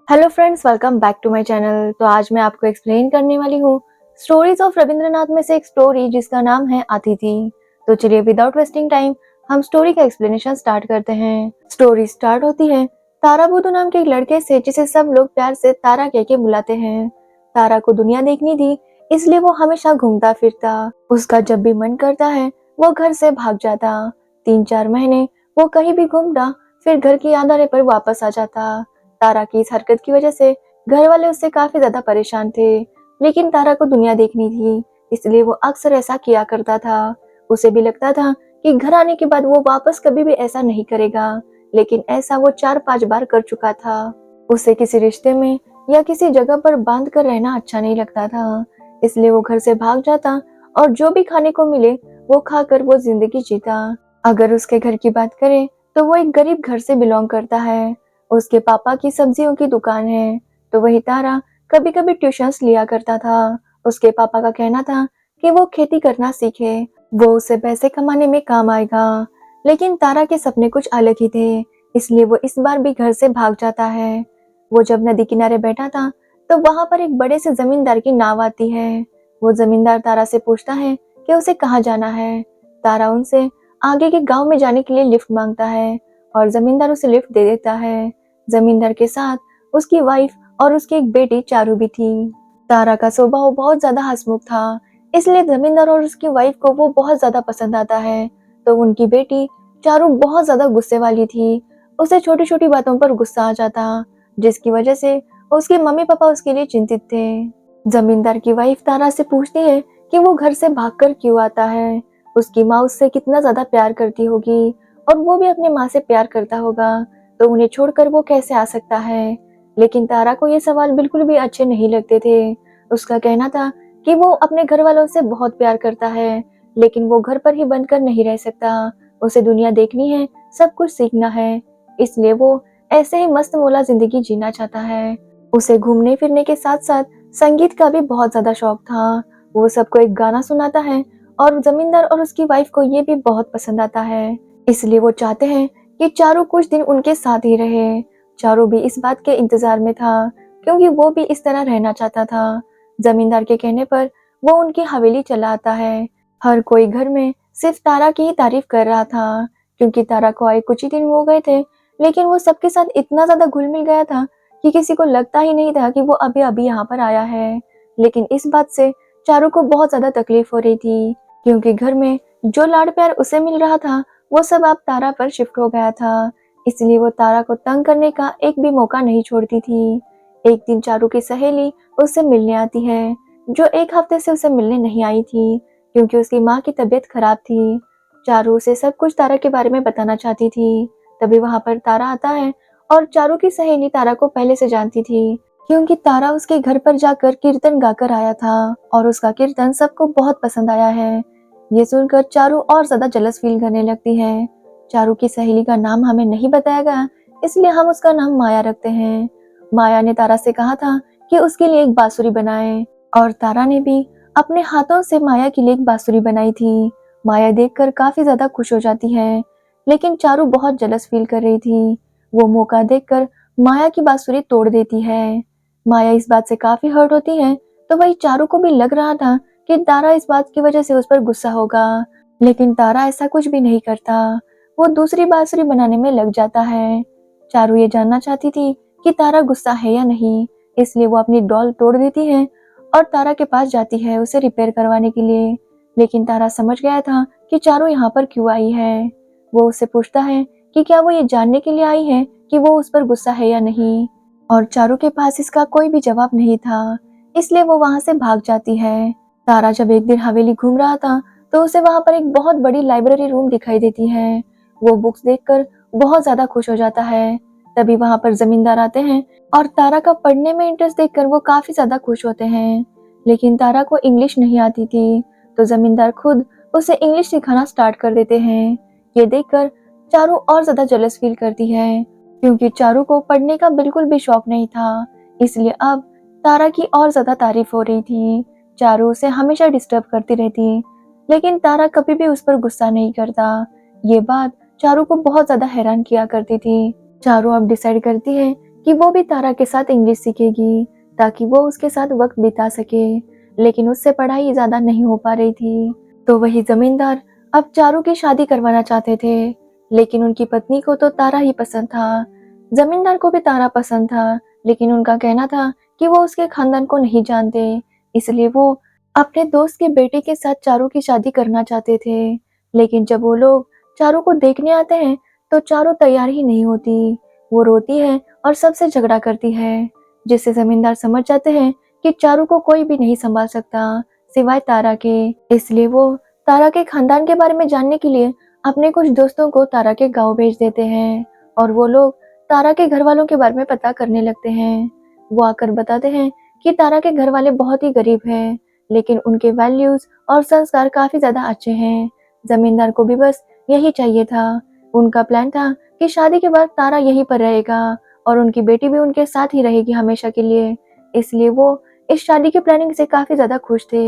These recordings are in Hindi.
Hello friends, welcome back to my channel. तो आज मैं आपको एक्सप्लेन करने वाली हूँ स्टोरीज ऑफ रविंद्रनाथ में से एक स्टोरी जिसका नाम है अतिथि। तो चलिए विदाउट वेस्टिंग टाइम हम स्टोरी का एक्सप्लेनेशन स्टार्ट करते हैं। स्टोरी स्टार्ट होती है तारा बुद्धू नाम के एक लड़के से जिसे सब लोग प्यार से तारा कह के बुलाते हैं। तारा को दुनिया देखनी थी, इसलिए वो हमेशा घूमता फिरता। उसका जब भी मन करता है वो घर से भाग जाता। 3-4 महीने वो कहीं भी घूमता, फिर घर की याद आने पर वापस आ जाता। तारा की इस हरकत की वजह से घर वाले उससे काफी ज्यादा परेशान थे, लेकिन तारा को दुनिया देखनी थी, इसलिए वो अक्सर ऐसा किया करता था। उसे भी लगता था कि घर आने के बाद वो वापस कभी भी ऐसा नहीं करेगा, लेकिन ऐसा वो 4-5 बार कर चुका था। उसे किसी रिश्ते में या किसी जगह पर बांध कर रहना अच्छा नहीं लगता था, इसलिए वो घर से भाग जाता और जो भी खाने को मिले वो खाकर वो जिंदगी जीता। अगर उसके घर की बात करें तो वो एक गरीब घर से बिलोंग करता है। उसके पापा की सब्जियों की दुकान है, तो वही तारा कभी कभी ट्यूशंस लिया करता था। उसके पापा का कहना था कि वो खेती करना सीखे, वो उसे पैसे कमाने में काम आएगा। लेकिन तारा के सपने कुछ अलग ही थे, इसलिए वो इस बार भी घर से भाग जाता है। वो जब नदी किनारे बैठा था तो वहां पर एक बड़े से जमींदार की नाव आती है। वो जमींदार तारा से पूछता है कि उसे कहाँ जाना है। तारा उनसे आगे के गांव में जाने के लिए लिफ्ट मांगता है और जमींदार उसे लिफ्ट दे देता है। जमींदार के साथ उसकी वाइफ और उसकी एक बेटी चारू भी थी। तारा का स्वभाव बहुत ज्यादा हंसमुख था, इसलिए जमींदार और उसकी वाइफ को वो बहुत ज्यादा पसंद आता है। तो उनकी बेटी चारू बहुत ज्यादा गुस्से वाली थी। उसे छोटी छोटी बातों पर गुस्सा आ जाता, जिसकी वजह से उसके मम्मी पापा उसके लिए चिंतित थे। जमींदार की वाइफ तारा से पूछती है कि वो घर से भागकर क्यों आता है। उसकी माँ उससे कितना ज्यादा प्यार करती होगी और वो भी अपने माँ से प्यार करता होगा, तो उन्हें छोड़कर वो कैसे आ सकता है। लेकिन तारा को ये सवाल बिल्कुल भी अच्छे नहीं लगते थे। उसका कहना था कि वो अपने घर वालों से बहुत प्यार करता है, लेकिन वो घर पर ही बंद कर नहीं रह सकता। उसे दुनिया देखनी है, सब कुछ सीखना है, इसलिए वो ऐसे ही मस्त मौला जिंदगी जीना चाहता है। उसे घूमने फिरने के साथ साथ संगीत का भी बहुत ज्यादा शौक था। वो सबको एक गाना सुनाता है और जमींदार और उसकी वाइफ को ये भी बहुत पसंद आता है, इसलिए वो चाहते हैं कि चारू कुछ दिन उनके साथ ही रहे। चारू भी इस बात के इंतजार में था, क्योंकि वो भी इस तरह रहना चाहता था। जमींदार के कहने पर वो उनकी हवेली चला आता है। हर कोई घर में सिर्फ तारा की ही तारीफ कर रहा था, क्योंकि तारा को आए कुछ ही दिन हो गए थे, लेकिन वो सबके साथ इतना ज्यादा घुल मिल गया था कि किसी को लगता ही नहीं था कि वो अभी अभी यहाँ पर आया है। लेकिन इस बात से चारू को बहुत ज्यादा तकलीफ हो रही थी, क्योंकि घर में जो लाड प्यार उसे मिल रहा था वो सब अब तारा पर शिफ्ट हो गया था, इसलिए वो तारा को तंग करने का एक भी मौका नहीं छोड़ती थी। एक दिन चारू की सहेली उससे मिलने आती है, जो एक हफ्ते से उसे मिलने नहीं आई थी, क्योंकि उसकी माँ की तबीयत खराब थी। चारू उसे सब कुछ तारा के बारे में बताना चाहती थी। तभी वहां पर तारा आता है और चारू की सहेली तारा को पहले से जानती थी, क्योंकि तारा उसके घर पर जाकर कीर्तन गाकर आया था और उसका कीर्तन सबको बहुत पसंद आया है। ये सुनकर चारू और ज्यादा जलस फील करने लगती है। चारू की सहेली का नाम हमें नहीं बताया गया, इसलिए हम उसका नाम माया रखते हैं। माया ने तारा से कहा था कि उसके लिए एक बांसुरी बनाए, और तारा ने भी अपने हाथों से माया के लिए एक बांसुरी बनाई थी। माया देखकर काफी ज्यादा खुश हो जाती है, लेकिन चारू बहुत जलस फील कर रही थी। वो मौका देखकर माया की बांसुरी तोड़ देती है। माया इस बात से काफी हर्ट होती है, तो वही चारू को भी लग रहा था कि तारा इस बात की वजह से उस पर गुस्सा होगा, लेकिन तारा ऐसा कुछ भी नहीं करता। वो दूसरी बांसुरी बनाने में लग जाता है। चारू ये जानना चाहती थी कि तारा गुस्सा है या नहीं, इसलिए वो अपनी डॉल तोड़ देती है और तारा के पास जाती है उसे रिपेयर करवाने के लिए। लेकिन तारा समझ गया था कि चारू यहाँ पर क्यों आई है। वो उससे पूछता है कि क्या वो ये जानने के लिए आई है कि वो उस पर गुस्सा है या नहीं, और चारू के पास इसका कोई भी जवाब नहीं था, इसलिए वो वहां से भाग जाती है। तारा जब एक दिन हवेली घूम रहा था तो उसे वहां पर एक बहुत बड़ी लाइब्रेरी रूम दिखाई देती है। वो बुक्स देखकर बहुत ज्यादा खुश हो जाता है। तभी वहां पर जमींदार आते हैं और तारा का पढ़ने में इंटरेस्ट देखकर वो काफी ज्यादा खुश होते हैं। लेकिन तारा को इंग्लिश नहीं आती थी, तो जमींदार खुद उसे इंग्लिश सिखाना स्टार्ट कर देते हैं। ये देखकर चारू और ज्यादा जलस फील करती है, क्योंकि चारू को पढ़ने का बिल्कुल भी शौक नहीं था, इसलिए अब तारा की और ज्यादा तारीफ हो रही थी। चारू उसे हमेशा डिस्टर्ब करती रहती, लेकिन तारा कभी भी उस पर गुस्सा नहीं करता। ये बात चारू को बहुत ज्यादा हैरान किया करती थी। चारू अब डिसाइड करती है कि वो भी तारा के साथ इंग्लिश सीखेगी ताकि वो उसके साथ वक्त बिता सके, लेकिन उससे पढ़ाई ज़्यादा नहीं हो पा रही थी। तो वही जमींदार अब चारू की शादी करवाना चाहते थे, लेकिन उनकी पत्नी को तो तारा ही पसंद था। जमींदार को भी तारा पसंद था, लेकिन उनका कहना था कि वो उसके खानदान को नहीं जानते, इसलिए वो अपने दोस्त के बेटे के साथ चारू की शादी करना चाहते थे। लेकिन जब वो लोग चारू को देखने आते हैं, तो चारू तैयार ही नहीं होती। वो रोती है और सबसे झगड़ा करती है, जिससे जमींदार समझ जाते हैं कि चारू को कोई भी नहीं संभाल सकता सिवाय तारा के। इसलिए वो तारा के खानदान के बारे में जानने के लिए अपने कुछ दोस्तों को तारा के गांव भेज देते हैं, और वो लोग तारा के घर वालों के बारे में पता करने लगते हैं। वो आकर बताते हैं कि तारा के घर वाले बहुत ही गरीब हैं, लेकिन उनके वैल्यूज और संस्कार काफी ज्यादा अच्छे हैं। जमींदार को भी बस यही चाहिए था। उनका प्लान था कि शादी के बाद तारा यहीं पर रहेगा और उनकी बेटी भी उनके साथ ही रहेगी हमेशा के लिए, इसलिए वो इस शादी की प्लानिंग से काफी ज्यादा खुश थे।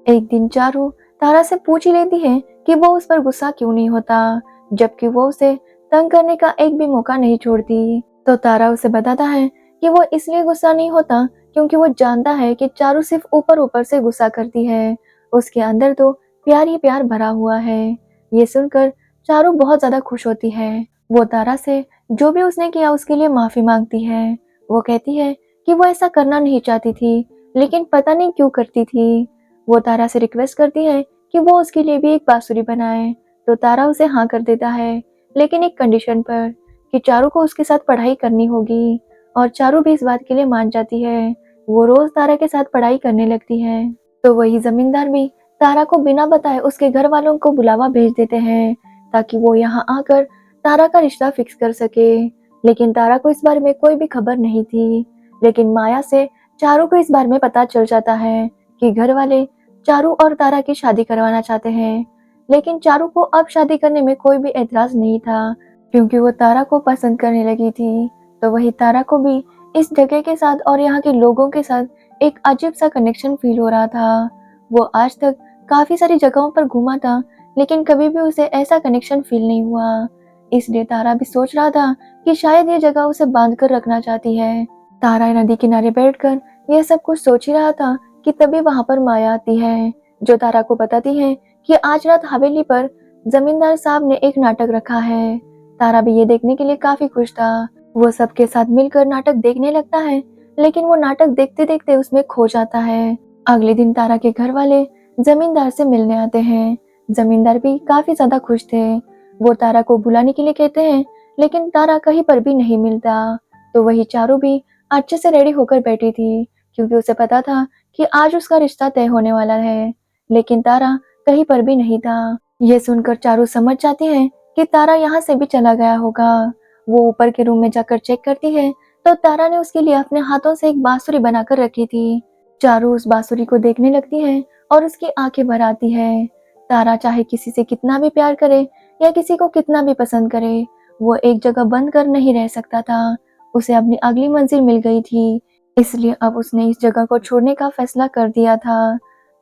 एक दिन चारू तारा से पूछ ही लेती है कि वो उस पर गुस्सा क्यों नहीं होता, जबकि वो उसे तंग करने का एक भी मौका नहीं छोड़ती। तो तारा उसे बताता है कि वो इसलिए गुस्सा नहीं होता क्योंकि वो जानता है कि चारू सिर्फ ऊपर ऊपर से गुस्सा करती है, उसके अंदर तो प्यार ही प्यार भरा हुआ है। ये सुनकर चारू बहुत ज्यादा खुश होती है। वो तारा से जो भी उसने किया उसके लिए माफी मांगती है। वो कहती है कि वो ऐसा करना नहीं चाहती थी, लेकिन पता नहीं क्यों करती थी। वो तारा से रिक्वेस्ट करती है कि वो उसके लिए भी एक बांसुरी बनाए, तो तारा उसे हाँ कर देता है, लेकिन एक कंडीशन पर कि चारू को उसके साथ पढ़ाई करनी होगी, और चारू भी इस बात के लिए मान जाती है। वो रोज तारा के साथ पढ़ाई करने लगती है। तो वही जमींदार भी तारा को बिना बताए उसके घर वालों को बुलावा भेज देते हैं ताकि वो यहाँ आकर तारा का रिश्ता फिक्स कर सके। लेकिन तारा को इस बारे में कोई भी खबर नहीं थी। लेकिन माया से चारू को इस बारे में पता चल जाता है कि घर वाले चारू और तारा की शादी करवाना चाहते हैं। लेकिन चारू को अब शादी करने में कोई भी एतराज नहीं था, क्योंकि वो तारा को पसंद करने लगी थी। तो वही तारा को भी इस जगह के साथ और यहाँ के लोगों के साथ एक अजीब सा कनेक्शन फील हो रहा था। वो आज तक काफी सारी जगहों पर घूमा था, लेकिन कभी भी उसे ऐसा कनेक्शन फील नहीं हुआ। इसलिए तारा भी सोच रहा था कि शायद ये जगह उसे बांध कर रखना चाहती है। तारा नदी किनारे बैठकर यह सब कुछ सोच ही रहा था कि तभी वहां पर माया आती है, जो तारा को बताती है कि आज रात हवेली पर जमींदार साहब ने एक नाटक रखा है। तारा भी ये देखने के लिए काफी खुश था। वो सबके साथ मिलकर नाटक देखने लगता है, लेकिन वो नाटक देखते देखते उसमें खो जाता है। अगले दिन तारा के घर वाले जमींदार से मिलने आते हैं। जमींदार भी काफी ज्यादा खुश थे। वो तारा को बुलाने के लिए कहते हैं, लेकिन तारा कहीं पर भी नहीं मिलता। तो वही चारू भी अच्छे से रेडी होकर बैठी थी, क्योंकि उसे पता था कि आज उसका रिश्ता तय होने वाला है। लेकिन तारा कहीं पर भी नहीं था। ये सुनकर चारू समझ जाती है कि तारा यहाँ से भी चला गया होगा। वो ऊपर के रूम में जाकर चेक करती है, तो तारा ने उसके लिए अपने हाथों से एक बांसुरी बनाकर रखी थी। चारू उस बांसुरी को देखने लगती है और उसकी आंखें भर आती है। तारा चाहे किसी से कितना भी प्यार करे या किसी को कितना भी पसंद करे, वो एक जगह बंद कर नहीं रह सकता था। उसे अपनी अगली मंजिल मिल गई थी, इसलिए अब उसने इस जगह को छोड़ने का फैसला कर दिया था।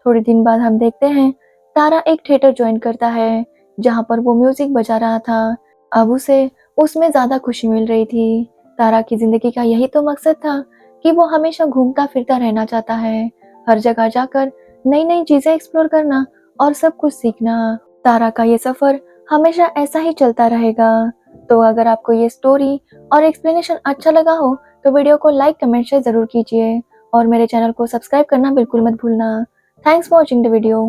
थोड़े दिन बाद हम देखते हैं तारा एक थिएटर ज्वाइन करता है, जहाँ पर वो म्यूजिक बजा रहा था। अब उसे उसमें ज्यादा खुशी मिल रही थी। तारा की जिंदगी का यही तो मकसद था कि वो हमेशा घूमता फिरता रहना चाहता है, हर जगह जाकर नई नई चीजें एक्सप्लोर करना और सब कुछ सीखना। तारा का ये सफर हमेशा ऐसा ही चलता रहेगा। तो अगर आपको ये स्टोरी और एक्सप्लेनेशन अच्छा लगा हो तो वीडियो को लाइक कमेंट शेयर जरूर कीजिए, और मेरे चैनल को सब्सक्राइब करना बिल्कुल मत भूलना। Thanks for watching the video.